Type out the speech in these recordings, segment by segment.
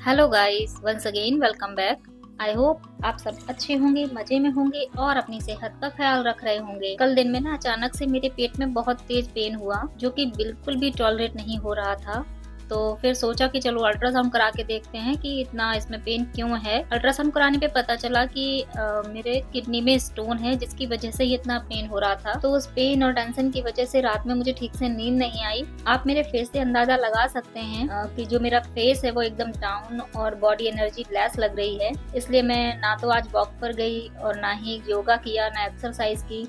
Hello guys, once again welcome back. I hope आप सब अच्छे होंगे, मजे में होंगे और अपनी सेहत का ख्याल रख रहे होंगे। कल दिन में ना अचानक से मेरे पेट में बहुत तेज पेन हुआ, जो कि बिल्कुल भी टॉलरेट नहीं हो रहा था। तो फिर सोचा कि चलो अल्ट्रासाउंड करा के देखते हैं कि इतना इसमें पेन क्यों है। अल्ट्रासाउंड कराने पे पता चला कि मेरे किडनी में स्टोन है, जिसकी वजह से ये इतना पेन हो रहा था। तो उस पेन और टेंशन की वजह से रात में मुझे ठीक से नींद नहीं आई। आप मेरे फेस से अंदाजा लगा सकते हैं कि जो मेरा फेस है वो एकदम डाउन और बॉडी एनर्जी लेस लग रही है। इसलिए मैं ना तो आज वॉक पर गई और ना ही योगा किया, ना एक्सरसाइज की।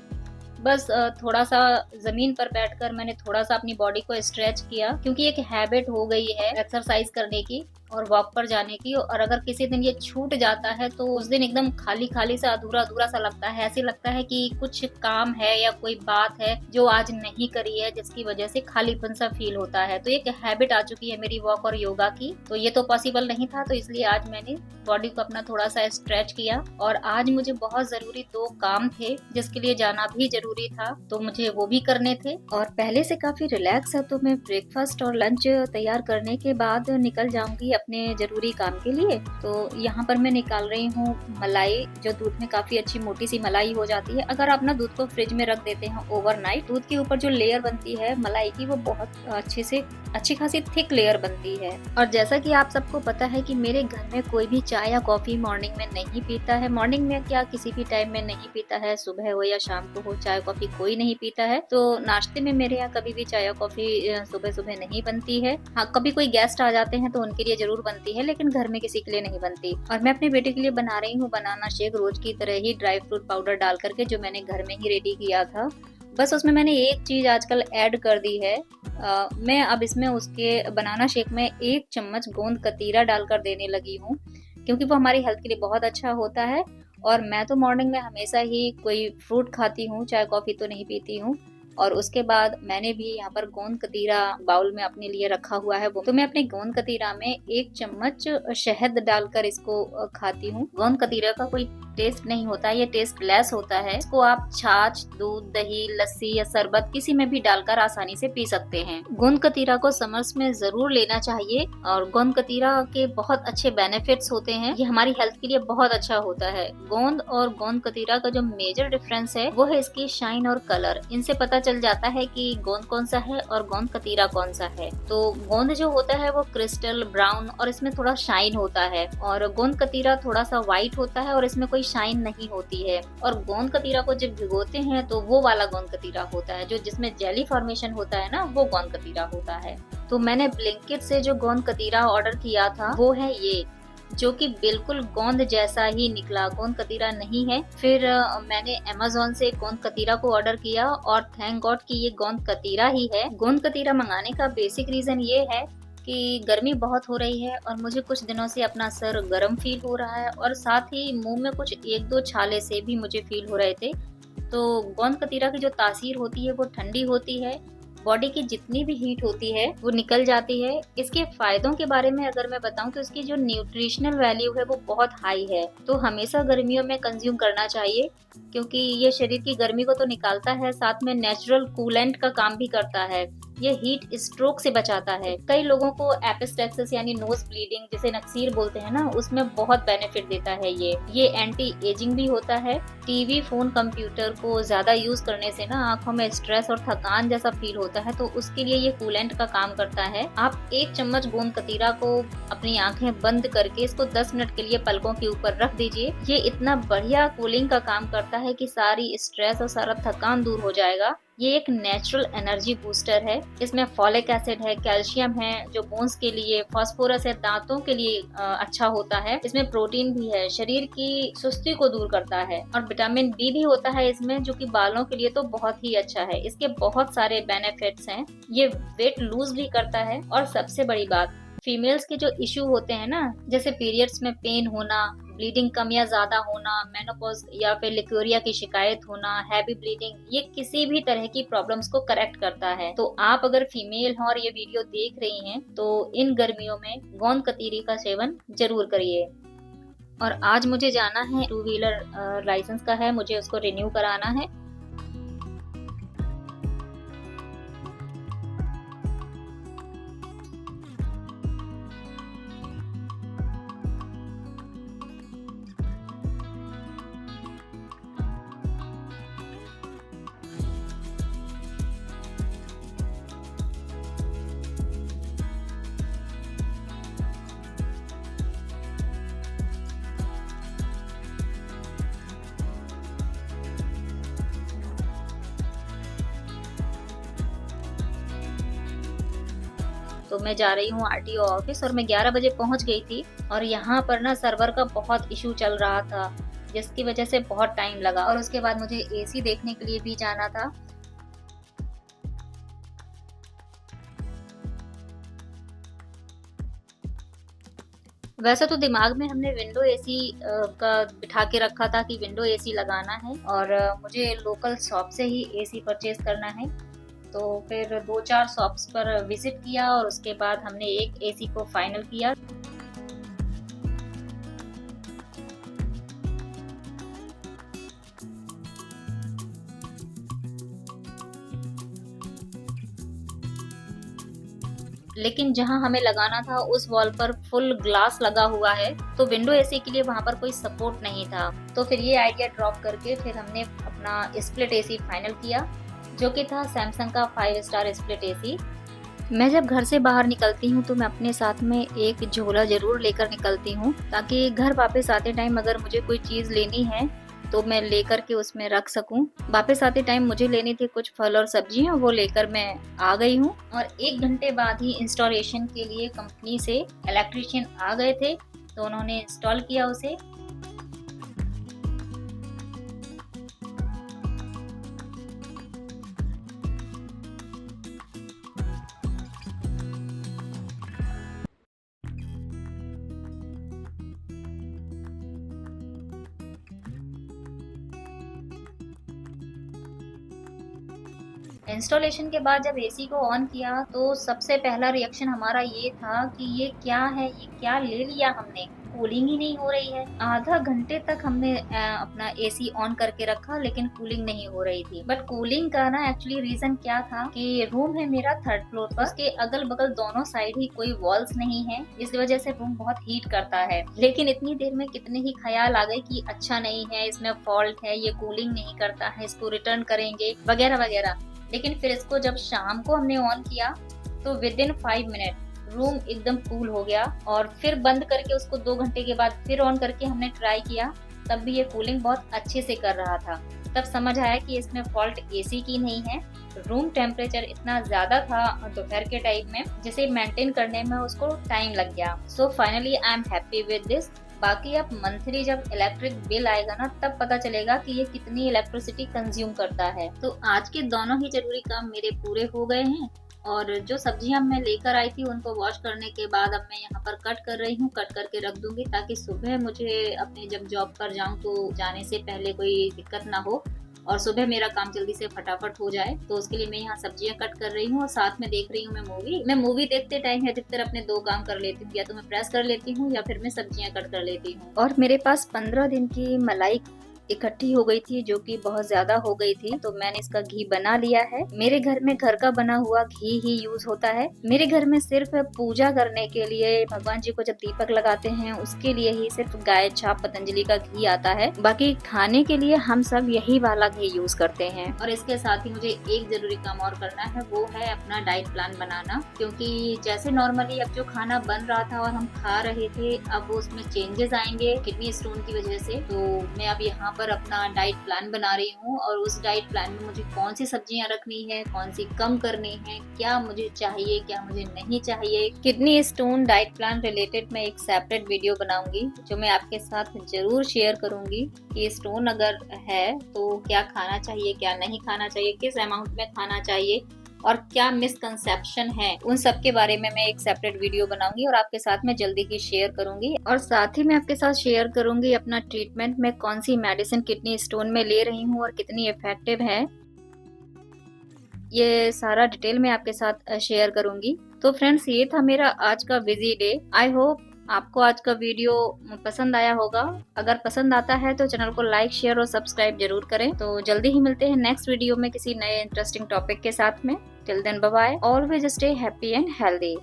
बस थोड़ा सा जमीन पर बैठकर मैंने थोड़ा सा अपनी बॉडी को स्ट्रेच किया, क्योंकि एक हैबिट हो गई है एक्सरसाइज करने की और वॉक पर जाने की। और अगर किसी दिन ये छूट जाता है तो उस दिन एकदम खाली खाली सा, अधूरा अधूरा सा लगता है। ऐसे लगता है कि कुछ काम है या कोई बात है जो आज नहीं करी है, जिसकी वजह से खालीपन सा फील होता है। तो एक हैबिट आ चुकी है मेरी वॉक और योगा की, तो ये तो पॉसिबल नहीं था। तो इसलिए आज मैंने बॉडी को अपना थोड़ा सा स्ट्रेच किया। और आज मुझे बहुत जरूरी 2 काम थे जिसके लिए जाना भी जरूरी था, तो मुझे वो भी करने थे। और पहले से काफी रिलैक्स है, तो मैं ब्रेकफास्ट और लंच तैयार करने के बाद निकल जाऊंगी अपने जरूरी काम के लिए। तो यहाँ पर मैं निकाल रही हूँ मलाई, जो दूध में काफी अच्छी मोटी सी मलाई हो जाती है। अगर आप ना दूध को फ्रिज में रख देते हैं ओवरनाइट, दूध के ऊपर जो लेयर बनती है मलाई की, वो बहुत अच्छी खासी थिक लेयर बनती है। और जैसा कि आप सबको पता है कि मेरे घर में कोई भी चाय या कॉफी मॉर्निंग में नहीं पीता है। मॉर्निंग में क्या, किसी भी टाइम में नहीं पीता है, सुबह हो या शाम को हो, चाय कॉफी कोई नहीं पीता है। तो नाश्ते में मेरे यहाँ कभी भी चाय या कॉफी सुबह सुबह नहीं बनती है। हाँ, कभी कोई गेस्ट आ जाते हैं तो उनके लिए जरूर बनती है, लेकिन घर में किसी के लिए नहीं बनती। और मैं अपने बेटे के लिए बना रही हूँ बनाना शेक, रोज की तरह ही ड्राई फ्रूट पाउडर डाल करके, जो मैंने घर में ही रेडी किया था। बस उसमें मैंने एक चीज आजकल ऐड कर दी है। मैं अब इसमें उसके बनाना शेक में 1 चम्मच गोंद कतीरा डालकर देने लगी हूँ, क्योंकि वो हमारी हेल्थ के लिए बहुत अच्छा होता है। और मैं तो मॉर्निंग में हमेशा ही कोई फ्रूट खाती हूँ, चाय कॉफी तो नहीं पीती हूँ। और उसके बाद मैंने भी यहाँ पर गोंद कतीरा बाउल में अपने लिए रखा हुआ है। वो तो मैं अपने गोंद कतीरा में 1 चम्मच शहद डालकर इसको खाती हूँ। गोंद कतीरा का कोई टेस्ट नहीं होता है, ये टेस्ट लेस होता है। इसको आप छाछ, दूध, दही, लस्सी या शरबत किसी में भी डालकर आसानी से पी सकते हैं। गोंद कतीरा को समर्स में जरूर लेना चाहिए। और गोंद कतीरा के बहुत अच्छे बेनिफिट्स होते हैं, ये हमारी हेल्थ के लिए बहुत अच्छा होता है। गोंद और गोंद कतीरा का जो मेजर डिफरेंस है वो है इसकी शाइन और कलर। इनसे पता चल जाता है कि गोंद कौन सा है और गोंद कतीरा कौन सा है। तो गोंद जो होता है वो क्रिस्टल ब्राउन और इसमें थोड़ा शाइन होता है, और गोंद कतीरा थोड़ा सा व्हाइट होता है और इसमें कोई शाइन नहीं होती है। और गोंद कतीरा को जब भिगोते हैं तो वो वाला गोंद कतीरा होता है, जो जिसमें जेली फॉर्मेशन होता है ना, वो गोंद कतीरा होता है। तो मैंने ब्लिंकिट से जो गोंद कतीरा ऑर्डर किया था वो है ये, जो कि बिल्कुल गोंद जैसा ही निकला, गोंद कतीरा नहीं है। फिर मैंने अमेज़न से गोंद कतीरा को ऑर्डर किया और थैंक गॉड कि ये गोंद कतीरा ही है। गोंद कतीरा मंगाने का बेसिक रीजन ये है कि गर्मी बहुत हो रही है और मुझे कुछ दिनों से अपना सर गर्म फील हो रहा है, और साथ ही मुंह में कुछ 1-2 छाले से भी मुझे फील हो रहे थे। तो गोंद कतीरा की जो तासीर होती है वो ठंडी होती है, बॉडी की जितनी भी हीट होती है वो निकल जाती है। इसके फायदों के बारे में अगर मैं बताऊं तो इसकी जो न्यूट्रिशनल वैल्यू है वो बहुत हाई है। तो हमेशा गर्मियों में कंज्यूम करना चाहिए, क्योंकि ये शरीर की गर्मी को तो निकालता है, साथ में नेचुरल कूलेंट का काम भी करता है। ये हीट स्ट्रोक से बचाता है। कई लोगों को एपिस्टेक्सिस यानी नोज ब्लीडिंग, जिसे नक्सीर बोलते हैं ना, उसमें बहुत बेनिफिट देता है ये एंटी एजिंग भी होता है। टीवी, फोन, कंप्यूटर को ज्यादा यूज करने से ना आंखों में स्ट्रेस और थकान जैसा फील होता है, तो उसके लिए ये कूलेंट का काम करता है। आप 1 चम्मच गोंद कतीरा को अपनी आंखें बंद करके इसको 10 मिनट के लिए पलकों के ऊपर रख दीजिए। ये इतना बढ़िया कूलिंग का काम करता है कि सारी स्ट्रेस और सारा थकान दूर हो जाएगा। ये एक नेचुरल एनर्जी बूस्टर है। इसमें फॉलिक एसिड है, कैल्शियम है जो बोन्स के लिए, फास्फोरस है दांतों के लिए अच्छा होता है। इसमें प्रोटीन भी है, शरीर की सुस्ती को दूर करता है। और विटामिन बी भी होता है इसमें, जो कि बालों के लिए तो बहुत ही अच्छा है। इसके बहुत सारे बेनिफिट्स हैं। ये वेट लूज भी करता है। और सबसे बड़ी बात, फीमेल्स के जो इश्यू होते हैं ना, जैसे पीरियड्स में पेन होना, ब्लीडिंग कम या ज्यादा होना, मेनोपॉज या फिर लिक्योरिया की शिकायत होना, हैवी ब्लीडिंग, ये किसी भी तरह की प्रॉब्लम्स को करेक्ट करता है। तो आप अगर फीमेल हो और ये वीडियो देख रही हैं तो इन गर्मियों में गोंद कतीरी का सेवन जरूर करिए। और आज मुझे जाना है, 2 व्हीलर लाइसेंस का है, मुझे उसको रिन्यू कराना है। तो मैं जा रही हूँ आरटीओ ऑफिस और मैं 11 बजे पहुँच गई थी और यहाँ पर ना सर्वर का बहुत इशू चल रहा था, जिसकी वजह से बहुत टाइम लगा और उसके बाद मुझे एसी देखने के लिए भी जाना था। वैसे तो दिमाग में हमने विंडो एसी का बिठा के रखा था कि विंडो एसी लगाना है और मुझे लोकल शॉप से ही एसी परचेज करना है। तो फिर 2-4 शॉप्स पर विजिट किया और उसके बाद हमने एक एसी को फाइनल किया। लेकिन जहां हमें लगाना था उस वॉल पर फुल ग्लास लगा हुआ है, तो विंडो एसी के लिए वहां पर कोई सपोर्ट नहीं था। तो फिर ये आइडिया ड्रॉप करके फिर हमने अपना स्प्लिट एसी फाइनल किया, जो कि था सैमसंग का 5 स्टार स्प्लिट एसी। मैं जब घर से बाहर निकलती हूँ तो मैं अपने साथ में एक झोला जरूर लेकर निकलती हूँ, ताकि घर वापस आते टाइम अगर मुझे कोई चीज लेनी है तो मैं लेकर के उसमें रख सकूं। वापस आते टाइम मुझे लेनी थी कुछ फल और सब्जियां, वो लेकर मैं आ गई हूँ और 1 घंटे बाद ही इंस्टॉलेशन के लिए कंपनी से इलेक्ट्रीशियन आ गए थे, तो उन्होंने इंस्टॉल किया उसे। इंस्टॉलेशन के बाद जब एसी को ऑन किया तो सबसे पहला रिएक्शन हमारा ये था कि ये क्या है, ये क्या ले लिया हमने, कूलिंग ही नहीं हो रही है। आधा घंटे तक हमने अपना एसी ऑन करके रखा लेकिन कूलिंग नहीं हो रही थी। बट कूलिंग का ना एक्चुअली रीजन क्या था कि रूम है मेरा 3rd फ्लोर पर, उसके अगल बगल दोनों साइड ही कोई वॉल्स नहीं है, इस वजह से रूम बहुत हीट करता है। लेकिन इतनी देर में कितने ही ख्याल आ गए कि अच्छा नहीं है, इसमें फॉल्ट है, ये कूलिंग नहीं करता है, इसको रिटर्न करेंगे वगैरह वगैरह। लेकिन फिर इसको जब शाम को हमने ऑन किया तो विद इन 5 मिनट रूम एकदम कूल हो गया और फिर बंद करके उसको 2 घंटे के बाद फिर ऑन करके हमने ट्राई किया, तब भी ये कूलिंग बहुत अच्छे से कर रहा था। तब समझ आया कि इसमें फॉल्ट एसी की नहीं है। रूम टेम्परेचर इतना ज्यादा था दोपहर के टाइम में, जिसे मेंटेन करने में उसको टाइम लग गया। So finally I am happy with this. बाकी अब मंथली जब इलेक्ट्रिक बिल आएगा ना, तब पता चलेगा कि ये कितनी इलेक्ट्रिसिटी कंज्यूम करता है। तो आज के दोनों ही जरूरी काम मेरे पूरे हो गए हैं और जो सब्जियां मैं लेकर आई थी उनको वॉश करने के बाद अब मैं यहाँ पर कट कर रही हूँ, कट करके रख दूंगी ताकि सुबह मुझे अपने जब जॉब पर जाऊँ तो जाने से पहले कोई दिक्कत ना हो और सुबह मेरा काम जल्दी से फटाफट हो जाए। तो उसके लिए मैं यहाँ सब्जियां कट कर रही हूँ और साथ में देख रही हूँ मैं मूवी देखते टाइम अधिकतर अपने 2 काम कर लेती हूँ, या तो मैं प्रेस कर लेती हूँ या फिर मैं सब्जियां कट कर लेती हूँ। और मेरे पास 15 दिन की मलाई इकट्ठी हो गई थी, जो कि बहुत ज्यादा हो गई थी, तो मैंने इसका घी बना लिया है। मेरे घर में घर का बना हुआ घी ही यूज होता है। मेरे घर में सिर्फ पूजा करने के लिए, भगवान जी को जब दीपक लगाते हैं उसके लिए ही सिर्फ गाय छाप पतंजलि का घी आता है। बाकी खाने के लिए हम सब यही वाला घी यूज करते हैं। और इसके साथ ही मुझे एक जरूरी काम और करना है, वो है अपना डाइट प्लान बनाना, क्योंकि जैसे नॉर्मली अब जो खाना बन रहा था और हम खा रहे थे, अब उसमें चेंजेस आएंगे किडनी स्टोन की वजह से। तो मैं अब यहाँ पर अपना डाइट प्लान बना रही हूँ और उस डाइट प्लान में मुझे कौन सी सब्जियां रखनी है, कौन सी कम करनी है, क्या मुझे चाहिए क्या मुझे नहीं चाहिए। Kidney stone diet plan related मैं एक सेपरेट वीडियो बनाऊंगी, जो मैं आपके साथ जरूर शेयर करूंगी कि स्टोन अगर है तो क्या खाना चाहिए, क्या नहीं खाना चाहिए, किस अमाउंट में खाना चाहिए और क्या मिसकंसेप्शन है, उन सब के बारे में मैं एक सेपरेट वीडियो बनाऊंगी और आपके साथ मैं जल्दी ही शेयर करूंगी। और साथ ही मैं आपके साथ शेयर करूंगी अपना ट्रीटमेंट में कौन सी मेडिसिन किडनी स्टोन में ले रही हूँ और कितनी इफेक्टिव है, ये सारा डिटेल में आपके साथ शेयर करूंगी। तो फ्रेंड्स, ये था मेरा आज का बिजी डे। आई होप आपको आज का वीडियो पसंद आया होगा। अगर पसंद आता है तो चैनल को लाइक, शेयर और सब्सक्राइब जरूर करें। तो जल्दी ही मिलते हैं नेक्स्ट वीडियो में किसी नए इंटरेस्टिंग टॉपिक के साथ में। Till then bye bye, always stay happy and healthy.